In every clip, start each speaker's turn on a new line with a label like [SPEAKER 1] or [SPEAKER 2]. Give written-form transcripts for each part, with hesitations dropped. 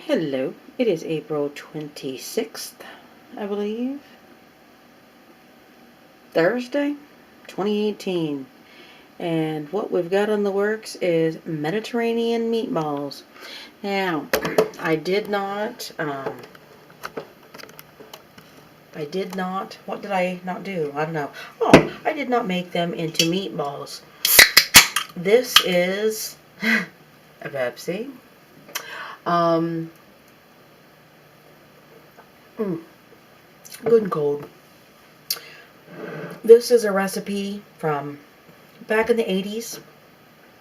[SPEAKER 1] Hello, it is April 26th, I believe. Thursday, 2018. And what we've got on the works is Mediterranean meatballs. Now, I did not, what did I not do? I don't know. Oh, I did not make them into meatballs. This is a Pepsi. Good and cold. This is a recipe from back in the 80s.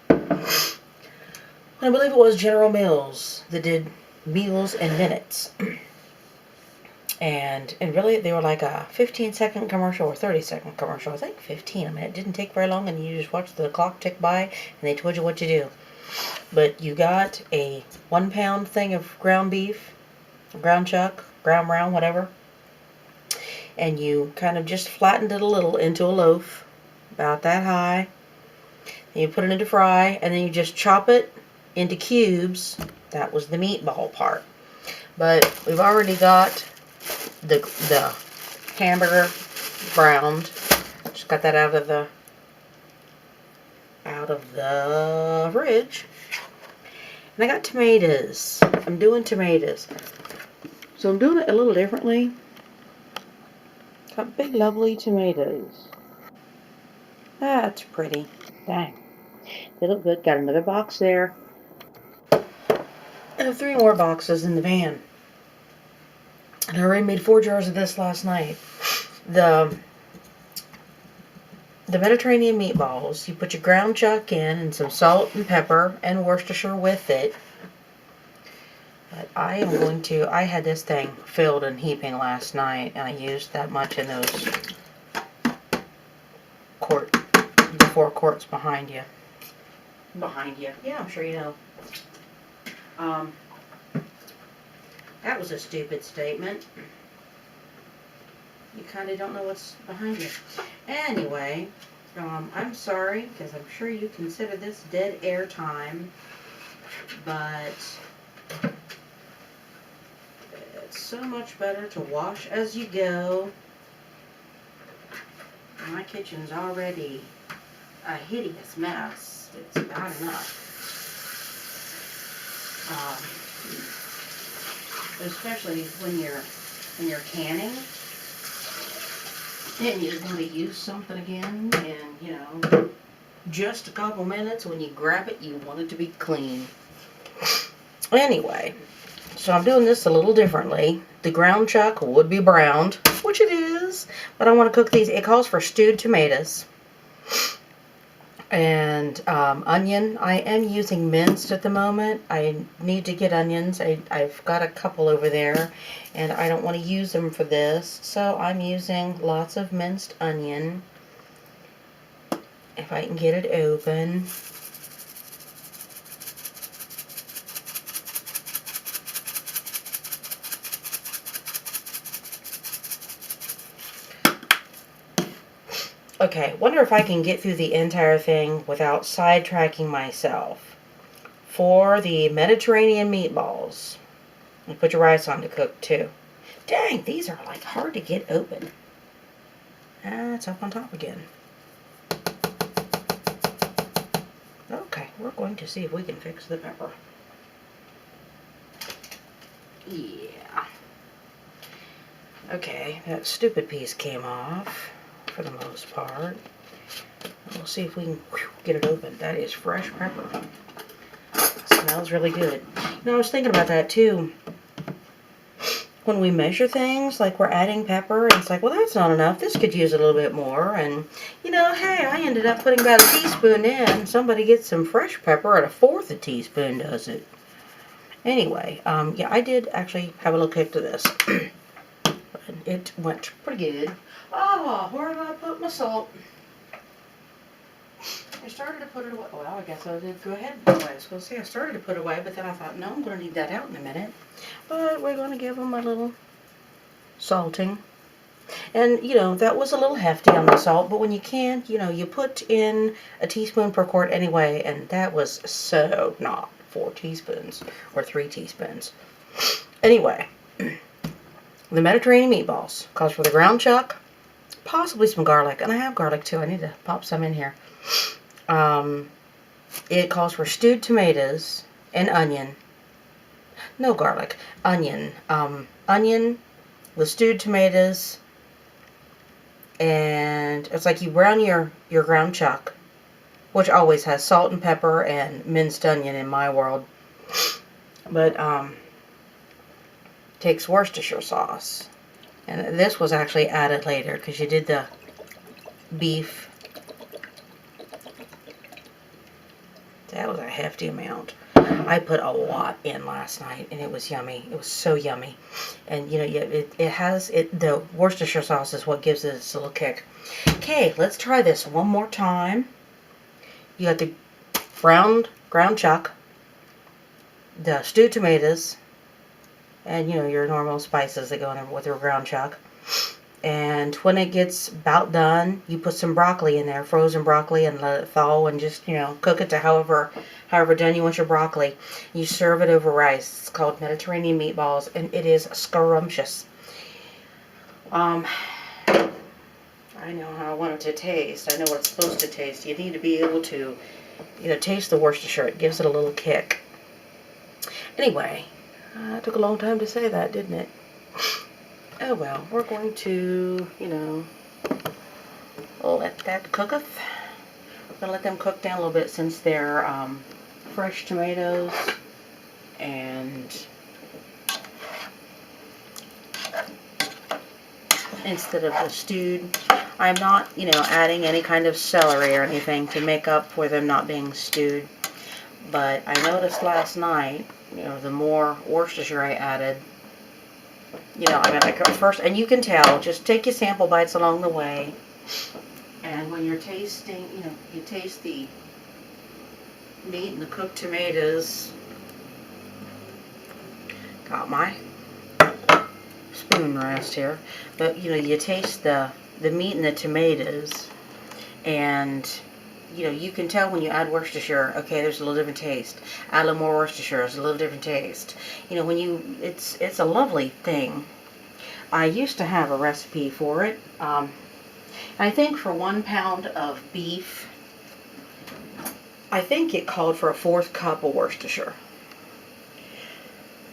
[SPEAKER 1] I believe it was General Mills that did Meals in Minutes. And really, they were like a 15-second commercial or 30-second commercial. I think 15. I mean, it didn't take very long, and you just watched the clock tick by, and they told you what to do. But you got a 1-pound thing of ground beef, ground chuck, ground brown, whatever. And you kind of just flattened it a little into a loaf, about that high. And you put it into fry, and then you just chop it into cubes. That was the meatball part. But we've already got the hamburger browned. Just got that out of the fridge. And I got tomatoes. I'm doing tomatoes. So I'm doing it a little differently. Got big lovely tomatoes. That's pretty. Dang. They look good. Got another box there. I have 3 more boxes in the van. And I already made 4 jars of this last night. The Mediterranean meatballs, you put your ground chuck in and some salt and pepper and Worcestershire with it. But I had this thing filled and heaping last night, and I used that much in those the 4 quarts behind you. Yeah, I'm sure you know. That was a stupid statement. You kind of don't know what's behind you. Anyway, I'm sorry, because I'm sure you consider this dead air time, but it's so much better to wash as you go. My kitchen's already a hideous mess. It's bad enough. Especially when you're canning and you're going to use something again, and just a couple minutes, when you grab it, you want it to be clean. Anyway, so I'm doing this a little differently. The ground chuck would be browned, which it is, but I want to cook these. It calls for stewed tomatoes. And onion, I am using minced at the moment. I need to get onions. I've got a couple over there, and I don't want to use them for this, so I'm using lots of minced onion. If I can get it open. Okay, wonder if I can get through the entire thing without sidetracking myself. For the Mediterranean meatballs, you put your rice on to cook too. Dang, these are like hard to get open. It's up on top again. Okay, we're going to see if we can fix the pepper. Yeah. Okay, that stupid piece came off. For the most part. We'll see if we can get it open. That is fresh pepper. Smells really good. I was thinking about that too. When we measure things, like we're adding pepper, and it's like, well, that's not enough. This could use a little bit more. And, hey, I ended up putting about a teaspoon in. Somebody gets some fresh pepper at 1/4 a teaspoon does it. Anyway, yeah, I did actually have a little kick to this. It went pretty good. Oh, where did I put my salt? I started to put it away. Well, I guess I did go ahead and put it away. I was going to say I started to put it away, but then I thought, no, I'm going to need that out in a minute. But we're going to give them a little salting. And, that was a little hefty on the salt, but when you can, you put in a teaspoon per quart anyway, and that was so not 4 teaspoons or 3 teaspoons. Anyway, the Mediterranean meatballs calls for the ground chuck, possibly some garlic, and I have garlic too. I need to pop some in here. It calls for stewed tomatoes and onion. No garlic, onion. Onion with stewed tomatoes, and it's like you brown your ground chuck, which always has salt and pepper and minced onion in my world. But takes Worcestershire sauce. And this was actually added later because you did the beef. That was a hefty amount. I put a lot in last night and it was yummy. It was so yummy. And you know, the Worcestershire sauce is what gives it its little kick. Okay, let's try this one more time. You got the ground chuck, the stewed tomatoes, and you know, your normal spices that go in with your ground chuck. And when it gets about done, you put some broccoli in there, frozen broccoli, and let it thaw, and just, you know, cook it to however done you want your broccoli. You serve it over rice. It's called Mediterranean meatballs, and it is scrumptious. I know how I want it to taste. I know what it's supposed to taste. You need to be able to, you know, taste the Worcestershire. It gives it a little kick. Anyway, it took a long time to say that, didn't it? Oh well, we're going to, you know, let that cooketh. We're going to let them cook down a little bit since they're fresh tomatoes, and instead of the stewed, I'm not, you know, adding any kind of celery or anything to make up for them not being stewed. But I noticed last night, you know, the more Worcestershire I added, you know, I mean, like first, and you can tell, just take your sample bites along the way. And when you're tasting, you know, you taste the meat and the cooked tomatoes. Got my spoon rest here. But, you know, you taste the meat and the tomatoes. And, you know, you can tell when you add Worcestershire, okay, there's a little different taste. Add a little more Worcestershire, there's a little different taste. You know, when you, it's a lovely thing. I used to have a recipe for it. I think for 1 pound of beef, I think it called for a 1/4 cup of Worcestershire.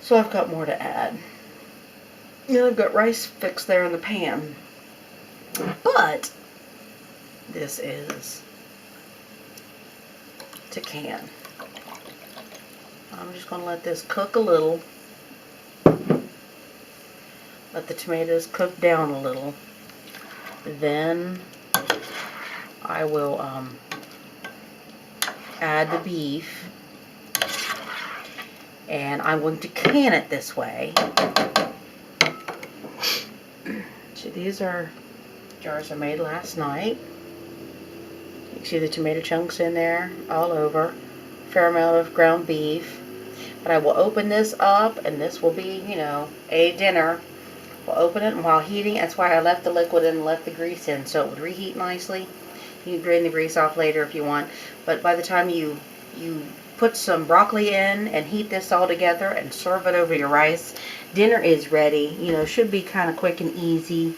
[SPEAKER 1] So I've got more to add. You know, I've got rice fixed there in the pan. But this is to can. I'm just going to let this cook a little. Let the tomatoes cook down a little. Then I will add the beef, and I'm going to can it this way. So these are jars I made last night. You can see the tomato chunks in there all over. Fair amount of ground beef. But I will open this up, and this will be, you know, a dinner. We'll open it, and while heating, that's why I left the liquid in and left the grease in, so it would reheat nicely. You can drain the grease off later if you want. But by the time you put some broccoli in and heat this all together and serve it over your rice, dinner is ready. You know, should be kind of quick and easy.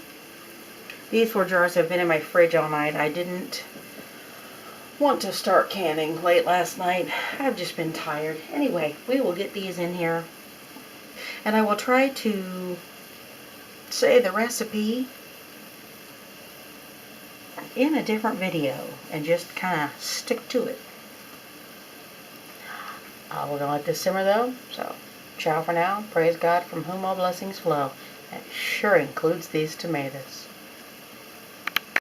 [SPEAKER 1] These 4 jars have been in my fridge all night. I didn't want to start canning late last night. I've just been tired. Anyway, we will get these in here. And I will try to say the recipe in a different video and just kind of stick to it. We're going to let this simmer though. So, ciao for now. Praise God from whom all blessings flow. That sure includes these tomatoes.